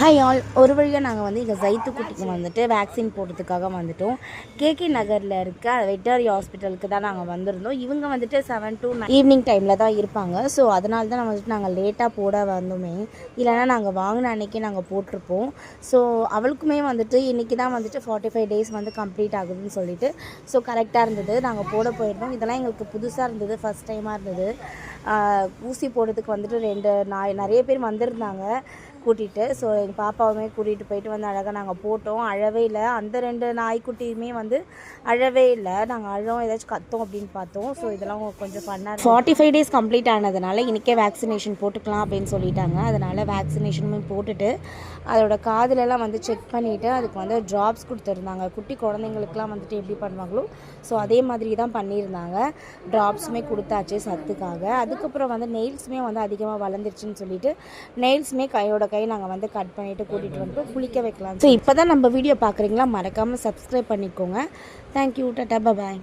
Hi all, ஒரு வழியாக நாங்கள் வந்து இங்கே ஜைத்துக்குட்டிக்கு வந்துட்டு வேக்சின் போடுறதுக்காக வந்துட்டோம். கேகே நகரில் இருக்க வெட்டரி ஹாஸ்பிட்டலுக்கு தான் நாங்கள் வந்திருந்தோம். இவங்க வந்துட்டு 7 to 9 ஈவினிங் டைமில் தான் இருப்பாங்க. ஸோ அதனால தான் வந்துட்டு நாங்கள் லேட்டாக போட வந்தோமே, இல்லைனா நாங்கள் வாங்கின அன்றைக்கி நாங்கள் போட்டிருப்போம். ஸோ அவளுக்குமே வந்துட்டு இன்றைக்கி தான் வந்துட்டு 45 டேஸ் வந்து கம்ப்ளீட் ஆகுதுன்னு சொல்லிட்டு ஸோ கரெக்டாக இருந்தது. நாங்கள் போட போயிருந்தோம். இதெல்லாம் எங்களுக்கு புதுசாக இருந்தது, ஃபஸ்ட் டைமாக இருந்தது. ஊசி போடுறதுக்கு வந்துட்டு நிறைய பேர் வந்திருந்தாங்க கூட்டிகிட்டு. ஸோ எங்கள் பாப்பாவுமே கூட்டிகிட்டு போயிட்டு வந்து அழகாக நாங்கள் போட்டோம். அழவே இல்லை. அந்த 2 நாய்க்குட்டியுமே வந்து அழவே இல்லை. நாங்கள் அழும் ஏதாச்சும் கத்தோம் அப்படின்னு பார்த்தோம். ஸோ இதெல்லாம் கொஞ்சம் ஃபன்னாக 45 டேஸ் கம்ப்ளீட் ஆனதுனால இன்றைக்கே வேக்சினேஷன் போட்டுக்கலாம் அப்படின்னு சொல்லிட்டாங்க. அதனால் வேக்சினேஷனுமே போட்டுட்டு அதோட காதுலலாம் வந்து செக் பண்ணிவிட்டு அதுக்கு வந்து ட்ராப்ஸ் கொடுத்துருந்தாங்க. குட்டி குழந்தைங்களுக்குலாம் வந்துட்டு எப்படி பண்ணுவாங்களோ ஸோ அதே மாதிரி தான் பண்ணியிருந்தாங்க. ட்ராப்ஸுமே கொடுத்தாச்சு சத்துக்காக. அதுக்கப்புறம் வந்து நெயில்ஸுமே வந்து அதிகமாக வளர்ந்துருச்சுன்னு சொல்லிட்டு நெயில்ஸுமே கையோட கை நாங்கள் வந்து கட் பண்ணிவிட்டு கூட்டிகிட்டு வந்துட்டு குளிக்க வைக்கலாம். ஸோ இப்போ தான் நம்ம வீடியோ பார்க்குறீங்களா, மறக்காமல் சப்ஸ்கிரைப் பண்ணிக்கோங்க. தேங்க்யூ, டாடா, பாய்.